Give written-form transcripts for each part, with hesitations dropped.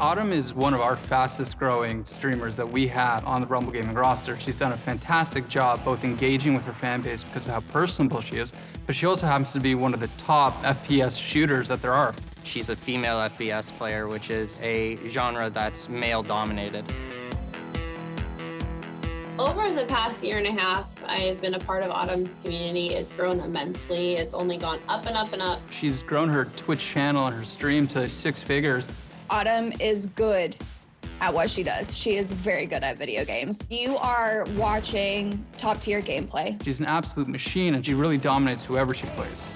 Autumn is one of our fastest growing streamers that we have on the Rumble Gaming roster. She's done a fantastic job both engaging with her fan base because of how personable she is, but she also happens to be one of the top FPS shooters that there are. She's a female FPS player, which is a genre that's male-dominated. Over the past year and a half, I've been a part of Autumn's community. It's grown immensely. It's only gone up and up and up. She's grown her Twitch channel and her stream to 6 figures. Autumn is good at what she does. She is very good at video games. You are watching top-tier gameplay. She's an absolute machine, and she really dominates whoever she plays.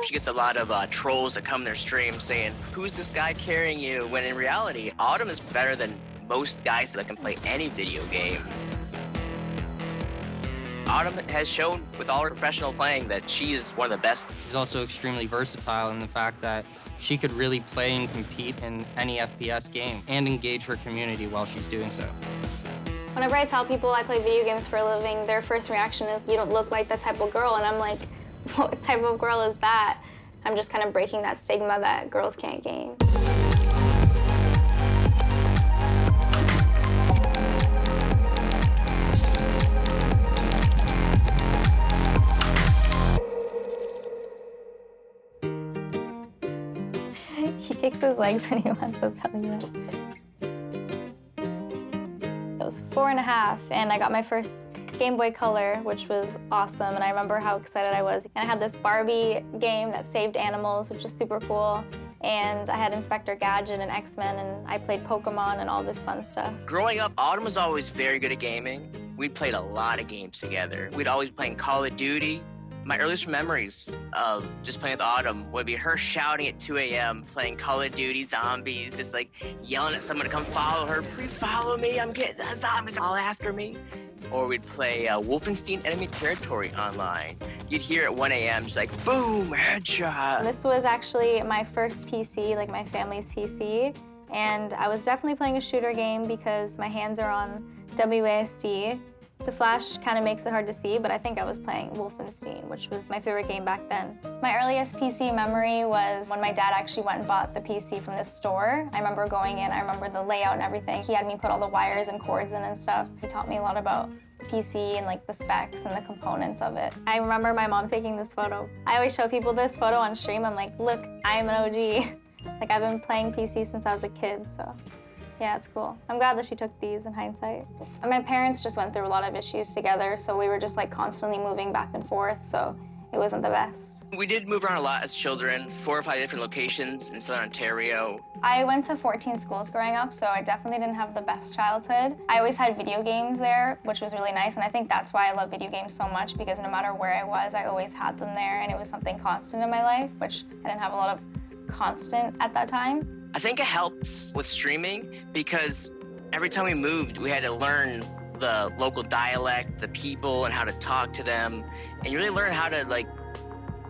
She gets a lot of trolls that come to their stream saying, "Who's this guy carrying you?" When in reality, Autumn is better than most guys that can play any video game. Autumn has shown with all her professional playing that she is one of the best. She's also extremely versatile in the fact that she could really play and compete in any FPS game and engage her community while she's doing so. Whenever I tell people I play video games for a living, their first reaction is, "You don't look like that type of girl." And I'm like, what type of girl is that? I'm just kind of breaking that stigma that girls can't game. He kicks his legs when he wants to tell you that. I was 4.5, and I got my first Game Boy Color, which was awesome, and I remember how excited I was. And I had this Barbie game that saved animals, which is super cool. And I had Inspector Gadget and X-Men, and I played Pokemon and all this fun stuff. Growing up, Autumn was always very good at gaming. We played a lot of games together. We'd always be playing Call of Duty. My earliest memories of just playing with Autumn would be her shouting at 2 a.m., playing Call of Duty Zombies, just like yelling at someone to come follow her. "Please follow me, I'm getting the zombies all after me." Or we'd play Wolfenstein Enemy Territory online. You'd hear at 1 a.m. just like, boom, headshot. This was actually my first PC, like my family's PC. And I was definitely playing a shooter game because my hands are on WASD. The flash kind of makes it hard to see, but I think I was playing Wolfenstein, which was my favorite game back then. My earliest PC memory was when my dad actually went and bought the PC from this store. I remember going in, I remember the layout and everything. He had me put all the wires and cords in and stuff. He taught me a lot about PC and like the specs and the components of it. I remember my mom taking this photo. I always show people this photo on stream. I'm like, look, I'm an OG. Like, I've been playing PC since I was a kid, so. Yeah, it's cool. I'm glad that she took these in hindsight. And my parents just went through a lot of issues together, so we were just like constantly moving back and forth, so it wasn't the best. We did move around a lot as children, 4 or 5 different locations in Southern Ontario. I went to 14 schools growing up, so I definitely didn't have the best childhood. I always had video games there, which was really nice, and I think that's why I love video games so much, because no matter where I was, I always had them there, and it was something constant in my life, which I didn't have a lot of constant at that time. I think it helps with streaming because every time we moved, we had to learn the local dialect, the people, and how to talk to them. And you really learn how to like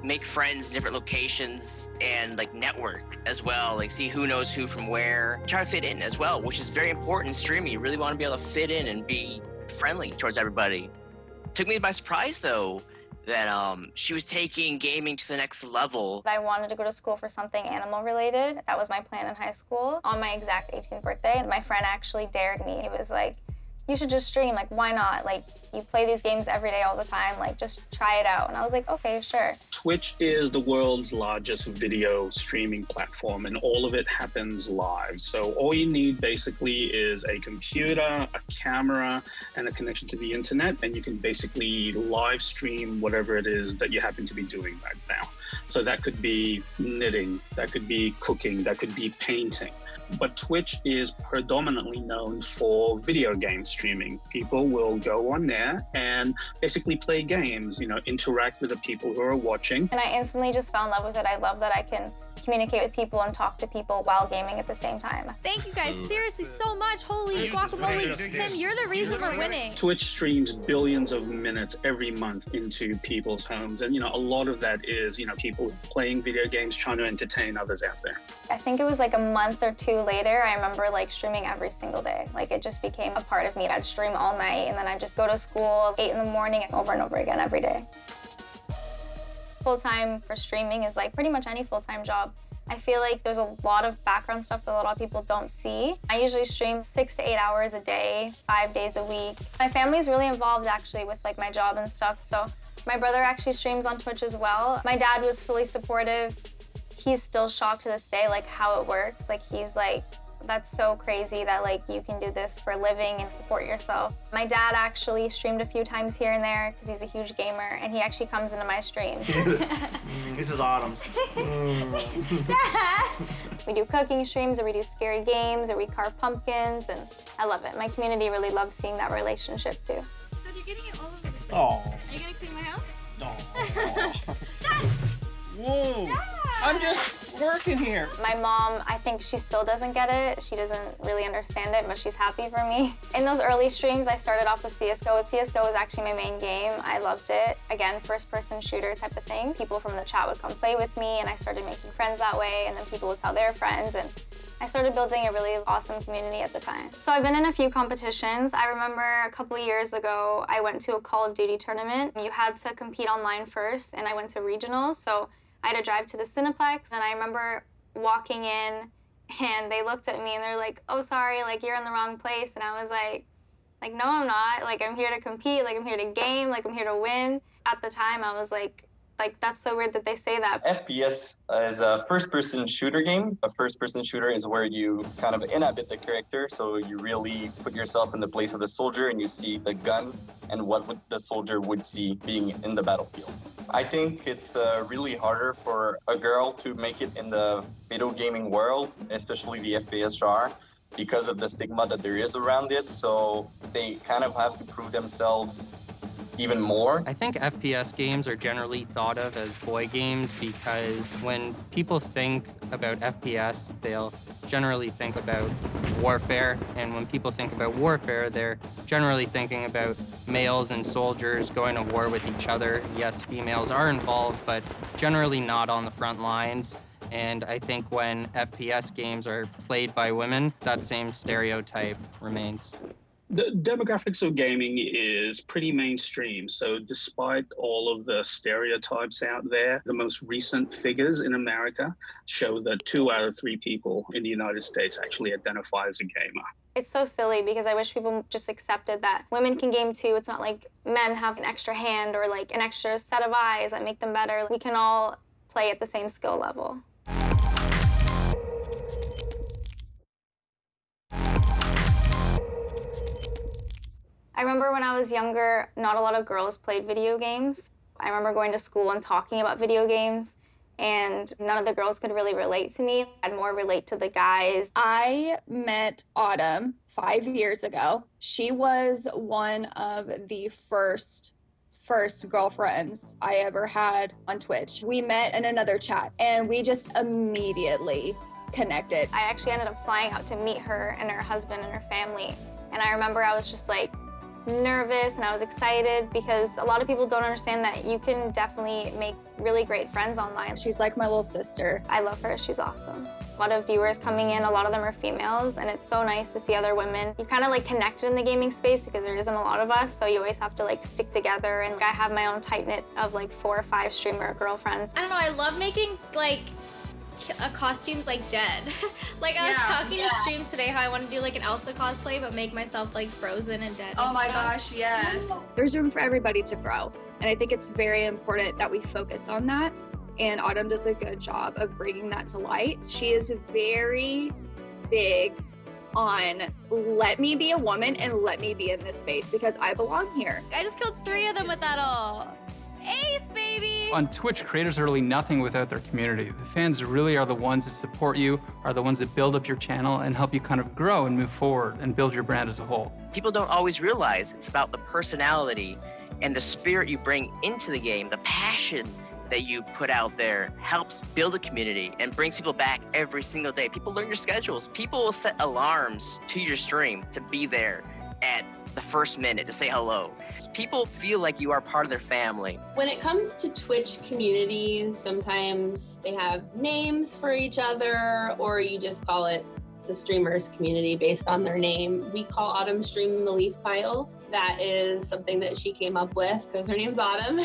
make friends in different locations and like network as well, like see who knows who from where. Try to fit in as well, which is very important in streaming. You really want to be able to fit in and be friendly towards everybody. Took me by surprise though, that she was taking gaming to the next level. I wanted to go to school for something animal related. That was my plan in high school. On my exact 18th birthday, my friend actually dared me. He was like, "You should just stream, like why not? Like you play these games every day all the time, like just try it out." And I was like, okay, sure. Twitch is the world's largest video streaming platform, and all of it happens live. So all you need basically is a computer, a camera, and a connection to the internet, and you can basically live stream whatever it is that you happen to be doing right now. So that could be knitting, that could be cooking, that could be painting. But Twitch is predominantly known for video game streaming. People will go on there and basically play games, you know, interact with the people who are watching. And I instantly just fell in love with it. I love that I can communicate with people and talk to people while gaming at the same time. Thank you guys seriously so much. Holy guacamole. Tim, you're the reason we're winning. Twitch streams billions of minutes every month into people's homes. And, you know, a lot of that is, you know, people playing video games, trying to entertain others out there. I think it was like a month or two later, I remember like streaming every single day. Like it just became a part of me. I'd stream all night and then I'd just go to school 8 in the morning over and over again every day. Full-time for streaming is like pretty much any full-time job. I feel like there's a lot of background stuff that a lot of people don't see. I usually stream 6 to 8 hours a day, 5 days a week. My family's really involved actually with like my job and stuff, so my brother actually streams on Twitch as well. My dad was fully supportive. He's still shocked to this day like how it works. Like he's like, that's so crazy that like you can do this for a living and support yourself. My dad actually streamed a few times here and there because he's a huge gamer, and he actually comes into my streams. This is Autumn's. We do cooking streams, or we do scary games, or we carve pumpkins, and I love it. My community really loves seeing that relationship too. So you're getting it all over the place. Oh. Are you gonna clean my house? Whoa. I'm just working here. My mom, I think she still doesn't get it. She doesn't really understand it, but she's happy for me. In those early streams, I started off with CSGO. CSGO was actually my main game. I loved it. Again, first-person shooter type of thing. People from the chat would come play with me, and I started making friends that way, and then people would tell their friends, and I started building a really awesome community at the time. So I've been in a few competitions. I remember a couple years ago, I went to a Call of Duty tournament. You had to compete online first, and I went to regionals, so I had to drive to the Cineplex, and I remember walking in, and they looked at me, and they're like, oh, sorry, like, you're in the wrong place. And I was like, no, I'm not. Like, I'm here to compete. Like, I'm here to game. Like, I'm here to win. At the time, I was like, that's so weird that they say that. FPS is a first-person shooter game. A first-person shooter is where you kind of inhabit the character, so you really put yourself in the place of the soldier, and you see the gun and what the soldier would see being in the battlefield. I think it's really harder for a girl to make it in the video gaming world, especially the FPS genre, because of the stigma that there is around it. So they kind of have to prove themselves even more. I think FPS games are generally thought of as boy games because when people think about FPS, they'll generally think about warfare. And when people think about warfare, they're generally thinking about males and soldiers going to war with each other. Yes, females are involved, but generally not on the front lines. And I think when FPS games are played by women, that same stereotype remains. The demographics of gaming is pretty mainstream. So despite all of the stereotypes out there, the most recent figures in America show that 2 out of 3 people in the United States actually identify as a gamer. It's so silly because I wish people just accepted that women can game too. It's not like men have an extra hand or like an extra set of eyes that make them better. We can all play at the same skill level. I remember when I was younger, not a lot of girls played video games. I remember going to school and talking about video games, and none of the girls could really relate to me. I'd more relate to the guys. I met Autumn 5 years ago. She was one of the first girlfriends I ever had on Twitch. We met in another chat, and we just immediately connected. I actually ended up flying out to meet her and her husband and her family, and I remember I was just like, nervous, and I was excited because a lot of people don't understand that you can definitely make really great friends online. She's like my little sister. I love her, she's awesome. A lot of viewers coming in, a lot of them are females, and it's so nice to see other women. You kind of like connected in the gaming space because there isn't a lot of us, so you always have to like stick together, and I have my own tight-knit of like 4 or 5 streamer girlfriends. I don't know, I love making like costumes like dead. Like I was talking to stream today how I want to do like an Elsa cosplay but make myself like frozen and dead. Oh my gosh, yes. There's room for everybody to grow, and I think it's very important that we focus on that, and Autumn does a good job of bringing that to light. She is very big on let me be a woman and let me be in this space because I belong here. I just killed 3 of them with that all. Ace, baby! On Twitch, creators are really nothing without their community. The fans really are the ones that support you, are the ones that build up your channel and help you kind of grow and move forward and build your brand as a whole. People don't always realize it's about the personality and the spirit you bring into the game. The passion that you put out there helps build a community and brings people back every single day. People learn your schedules. People will set alarms to your stream to be there at the first minute to say hello. People feel like you are part of their family. When it comes to Twitch communities, sometimes they have names for each other, or you just call it the streamers community based on their name. We call Autumn Stream the Leaf Pile. That is something that she came up with because her name's Autumn.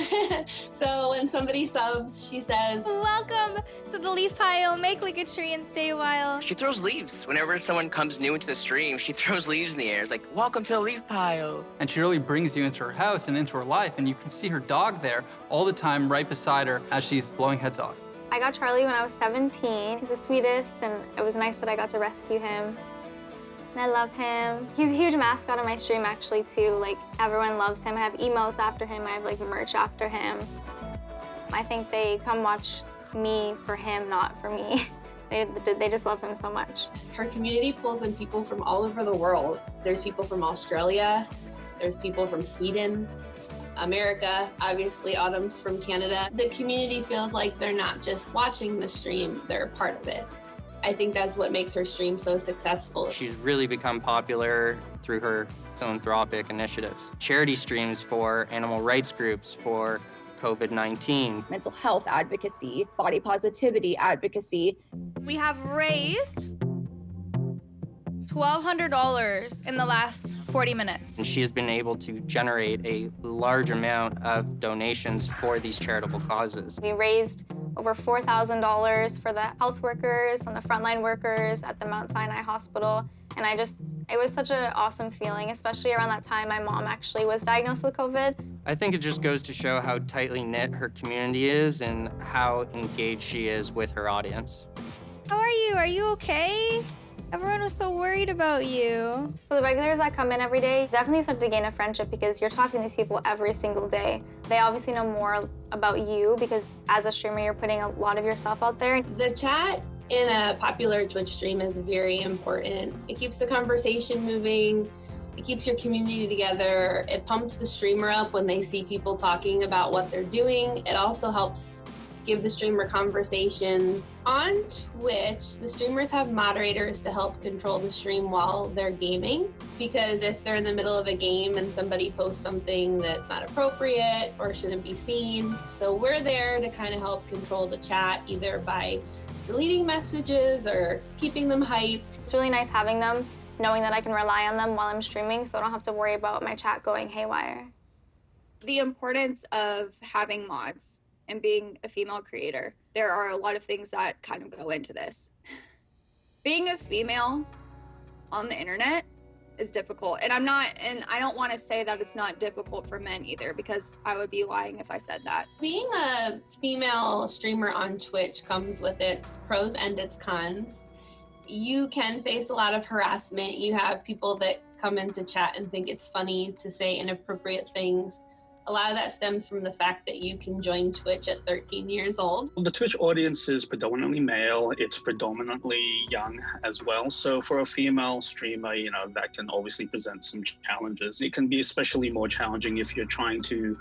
So when somebody subs, she says, "Welcome to the leaf pile. Make like a tree and stay a while." She throws leaves. Whenever someone comes new into the stream, she throws leaves in the air. It's like, welcome to the leaf pile. And she really brings you into her house and into her life, and you can see her dog there all the time right beside her as she's blowing heads off. I got Charlie when I was 17. He's the sweetest, and it was nice that I got to rescue him. And I love him. He's a huge mascot on my stream, actually, too. Like, everyone loves him. I have emotes after him. I have, like, merch after him. I think they come watch me for him, not for me. They just love him so much. Her community pulls in people from all over the world. There's people from Australia. There's people from Sweden, America. Obviously, Autumn's from Canada. The community feels like they're not just watching the stream, they're a part of it. I think that's what makes her stream so successful. She's really become popular through her philanthropic initiatives. Charity streams for animal rights groups, for COVID-19. Mental health advocacy, body positivity advocacy. We have raised $1,200 in the last 40 minutes. And she has been able to generate a large amount of donations for these charitable causes. We raised over $4,000 for the health workers and the frontline workers at the Mount Sinai Hospital. And it was such an awesome feeling, especially around that time my mom actually was diagnosed with COVID. I think it just goes to show how tightly knit her community is and how engaged she is with her audience. How are you? Are you okay? Everyone was so worried about you. So the regulars that come in every day definitely start to gain a friendship because you're talking to these people every single day. They obviously know more about you because as a streamer, you're putting a lot of yourself out there. The chat in a popular Twitch stream is very important. It keeps the conversation moving. It keeps your community together. It pumps the streamer up when they see people talking about what they're doing. It also helps give the streamer conversation. On Twitch, the streamers have moderators to help control the stream while they're gaming, because if they're in the middle of a game and somebody posts something that's not appropriate or shouldn't be seen, so we're there to kind of help control the chat, either by deleting messages or keeping them hyped. It's really nice having them, knowing that I can rely on them while I'm streaming, so I don't have to worry about my chat going haywire. The importance of having mods and being a female creator. There are a lot of things that kind of go into this. Being a female on the internet is difficult. And I don't want to say that it's not difficult for men either, because I would be lying if I said that. Being a female streamer on Twitch comes with its pros and its cons. You can face a lot of harassment. You have people that come into chat and think it's funny to say inappropriate things. A lot of that stems from the fact that you can join Twitch at 13 years old. The Twitch audience is predominantly male. It's predominantly young as well. So for a female streamer, that can obviously present some challenges. It can be especially more challenging if you're trying to,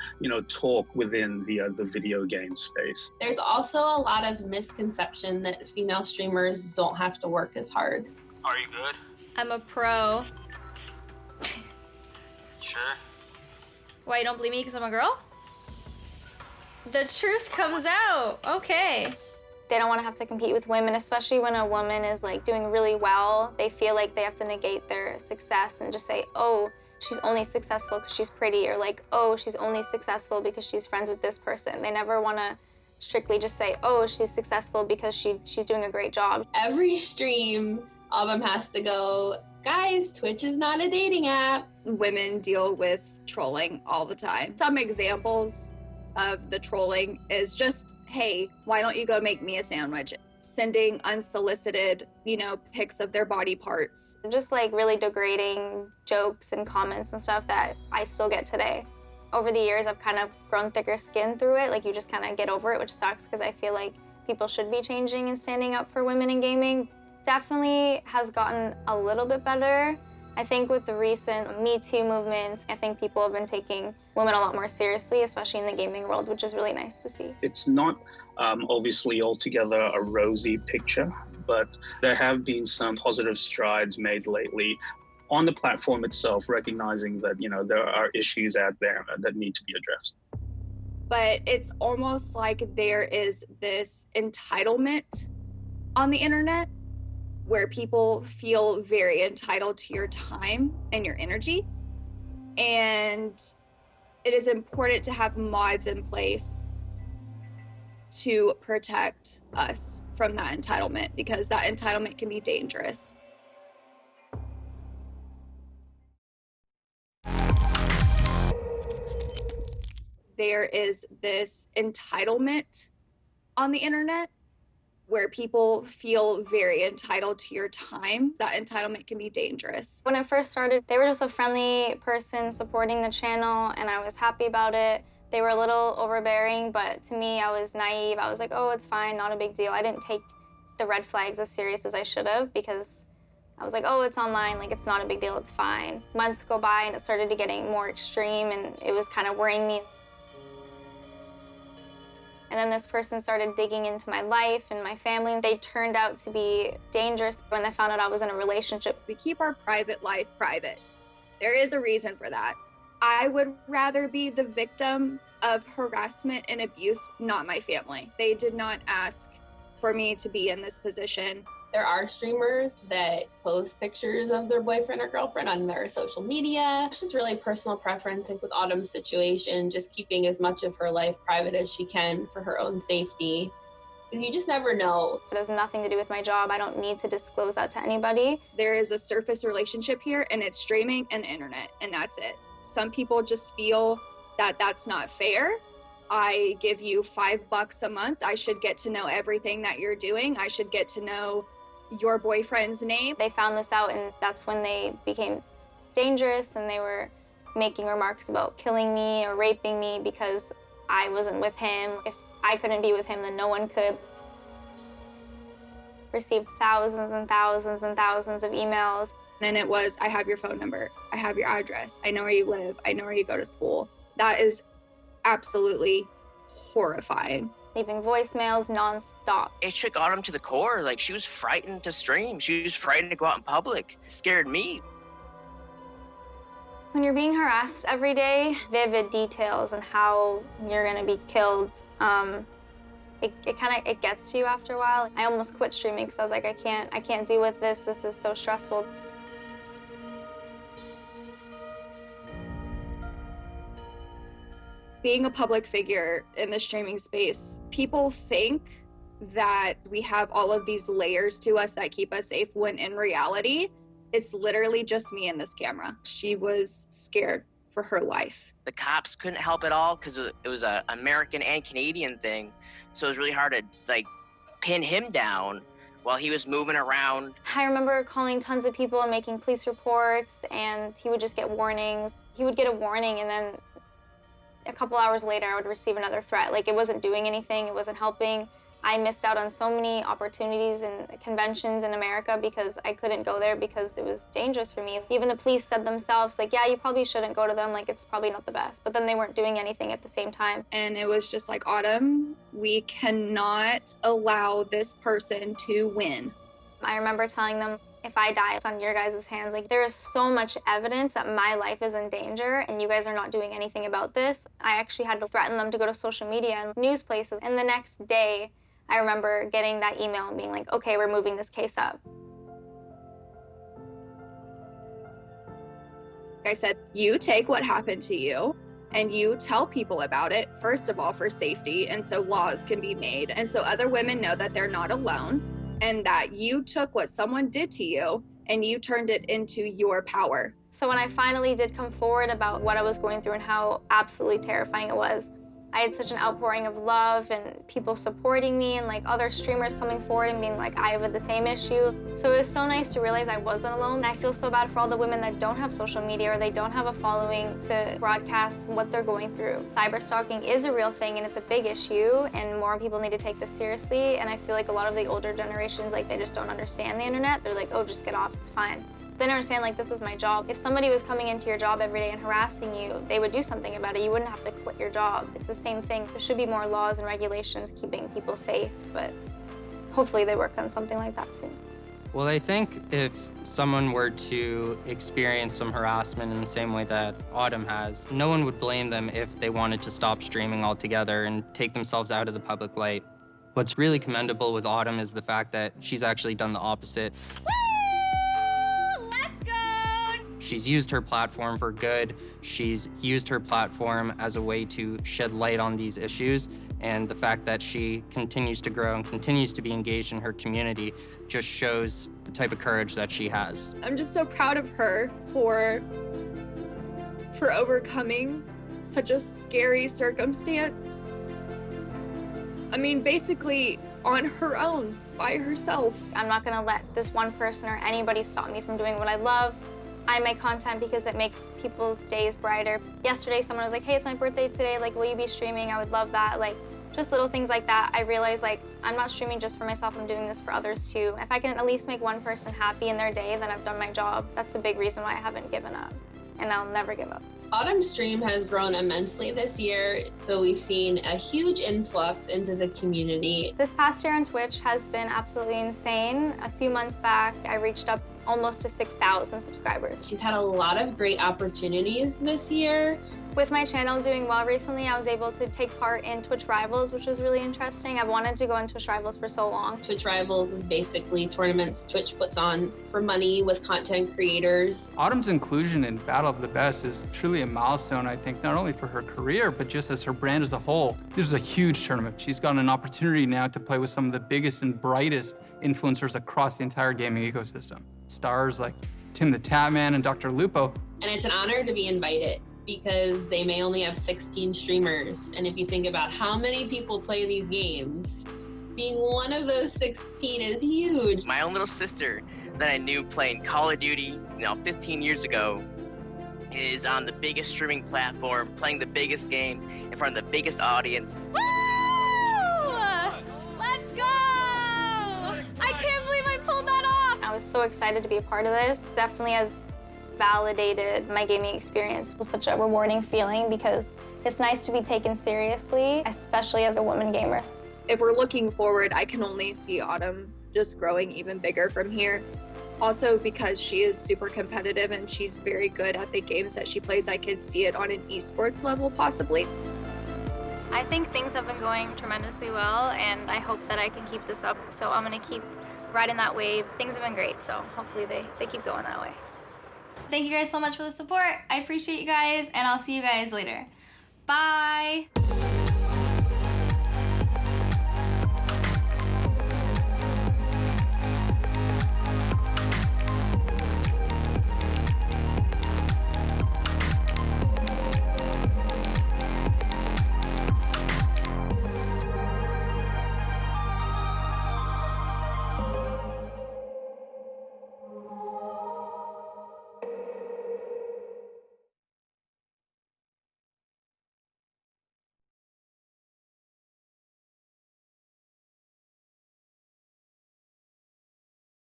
talk within the video game space. There's also a lot of misconception that female streamers don't have to work as hard. Are you good? I'm a pro. Sure. Why, you don't believe me because I'm a girl? The truth comes out. Okay. They don't want to have to compete with women, especially when a woman is like doing really well. They feel like they have to negate their success and just say, oh, she's only successful because she's pretty, or like, oh, she's only successful because she's friends with this person. They never want to strictly just say, oh, she's successful because she's doing a great job. Every stream, Autumn has to go, guys, Twitch is not a dating app. Women deal with trolling all the time. Some examples of the trolling is just, hey, why don't you go make me a sandwich? Sending unsolicited, pics of their body parts. Just like really degrading jokes and comments and stuff that I still get today. Over the years, I've kind of grown thicker skin through it. Like, you just kind of get over it, which sucks because I feel like people should be changing and standing up for women in gaming. Definitely has gotten a little bit better. I think with the recent Me Too movement, I think people have been taking women a lot more seriously, especially in the gaming world, which is really nice to see. It's not obviously altogether a rosy picture, but there have been some positive strides made lately on the platform itself, recognizing that, there are issues out there that need to be addressed. But it's almost like there is this entitlement on the internet where people feel very entitled to your time and your energy. And it is important to have mods in place to protect us from that entitlement, because that entitlement can be dangerous. There is this entitlement on the internet where people feel very entitled to your time. That entitlement can be dangerous. When it first started, they were just a friendly person supporting the channel, and I was happy about it. They were a little overbearing, but to me, I was naive. I was like, oh, it's fine, not a big deal. I didn't take the red flags as serious as I should have, because I was like, oh, it's online, like it's not a big deal, it's fine. Months go by and it started to getting more extreme, and it was kind of worrying me. And then this person started digging into my life and my family. They turned out to be dangerous when they found out I was in a relationship. We keep our private life private. There is a reason for that. I would rather be the victim of harassment and abuse, not my family. They did not ask for me to be in this position. There are streamers that post pictures of their boyfriend or girlfriend on their social media. It's just really personal preference. Like with Autumn's situation, just keeping as much of her life private as she can for her own safety. Because you just never know. It has nothing to do with my job. I don't need to disclose that to anybody. There is a surface relationship here, and it's streaming and the internet, and that's it. Some people just feel that that's not fair. I give you $5 a month. I should get to know everything that you're doing. I should get to know your boyfriend's name. They found this out, and that's when they became dangerous, and they were making remarks about killing me or raping me because I wasn't with him. If I couldn't be with him, then no one could. Received thousands and thousands and thousands of emails. And it was, I have your phone number. I have your address. I know where you live. I know where you go to school. That is absolutely horrifying. Leaving voicemails nonstop. It shook Autumn to the core. Like, she was frightened to stream. She was frightened to go out in public. It scared me. When you're being harassed every day, vivid details on how you're gonna be killed, it gets to you after a while. I almost quit streaming because I was like, I can't deal with this. This is so stressful. Being a public figure in the streaming space, people think that we have all of these layers to us that keep us safe, when in reality, it's literally just me and this camera. She was scared for her life. The cops couldn't help at all because it was an American and Canadian thing. So it was really hard to like pin him down while he was moving around. I remember calling tons of people and making police reports, and he would just get warnings. He would get a warning, and then a couple hours later, I would receive another threat. Like, it wasn't doing anything, it wasn't helping. I missed out on so many opportunities and conventions in America because I couldn't go there because it was dangerous for me. Even the police said themselves, like, yeah, you probably shouldn't go to them, like, it's probably not the best. But then they weren't doing anything at the same time. And it was just like, Autumn, we cannot allow this person to win. I remember telling them, if I die, it's on your guys' hands. Like, there is so much evidence that my life is in danger and you guys are not doing anything about this. I actually had to threaten them to go to social media and news places. And the next day, I remember getting that email and being like, okay, we're moving this case up. I said, you take what happened to you and you tell people about it, first of all, for safety, and so laws can be made. And so other women know that they're not alone, and that you took what someone did to you and you turned it into your power. So when I finally did come forward about what I was going through and how absolutely terrifying it was, I had such an outpouring of love and people supporting me, and like other streamers coming forward and being like, I have the same issue. So it was so nice to realize I wasn't alone. And I feel so bad for all the women that don't have social media or they don't have a following to broadcast what they're going through. Cyberstalking is a real thing and it's a big issue, and more people need to take this seriously. And I feel like a lot of the older generations, like, they just don't understand the internet. They're like, oh, just get off, it's fine. They don't understand, like, this is my job. If somebody was coming into your job every day and harassing you, they would do something about it. You wouldn't have to quit your job. It's the same thing. There should be more laws and regulations keeping people safe, but hopefully they work on something like that soon. Well, I think if someone were to experience some harassment in the same way that Autumn has, no one would blame them if they wanted to stop streaming altogether and take themselves out of the public light. What's really commendable with Autumn is the fact that she's actually done the opposite. She's used her platform for good. She's used her platform as a way to shed light on these issues. And the fact that she continues to grow and continues to be engaged in her community just shows the type of courage that she has. I'm just so proud of her for overcoming such a scary circumstance. I mean, basically on her own, by herself. I'm not gonna let this one person or anybody stop me from doing what I love. I make content because it makes people's days brighter. Yesterday, someone was like, hey, it's my birthday today, like, will you be streaming? I would love that. Like, just little things like that. I realized, like, I'm not streaming just for myself, I'm doing this for others too. If I can at least make one person happy in their day, then I've done my job. That's the big reason why I haven't given up, and I'll never give up. Autumn's stream has grown immensely this year, so we've seen a huge influx into the community. This past year on Twitch has been absolutely insane. A few months back, I reached up almost to 6,000 subscribers. She's had a lot of great opportunities this year. With my channel doing well recently, I was able to take part in Twitch Rivals, which was really interesting. I've wanted to go in Twitch Rivals for so long. Twitch Rivals is basically tournaments Twitch puts on for money with content creators. Autumn's inclusion in Battle of the Best is truly a milestone, I think, not only for her career, but just as her brand as a whole. This is a huge tournament. She's gotten an opportunity now to play with some of the biggest and brightest influencers across the entire gaming ecosystem. Stars like Tim the Tatman and Dr. Lupo. And it's an honor to be invited because they may only have 16 streamers. And if you think about how many people play these games, being one of those 16 is huge. My own little sister that I knew playing Call of Duty, 15 years ago, is on the biggest streaming platform, playing the biggest game in front of the biggest audience. Woo! Let's go! I can't believe I pulled that off! I was so excited to be a part of this. Definitely has validated my gaming experience. It was such a rewarding feeling because it's nice to be taken seriously, especially as a woman gamer. If we're looking forward, I can only see Autumn just growing even bigger from here. Also, because she is super competitive and she's very good at the games that she plays, I could see it on an esports level possibly. I think things have been going tremendously well, and I hope that I can keep this up. So I'm gonna keep riding that wave. Things have been great, so hopefully they keep going that way. Thank you guys so much for the support. I appreciate you guys, and I'll see you guys later. Bye!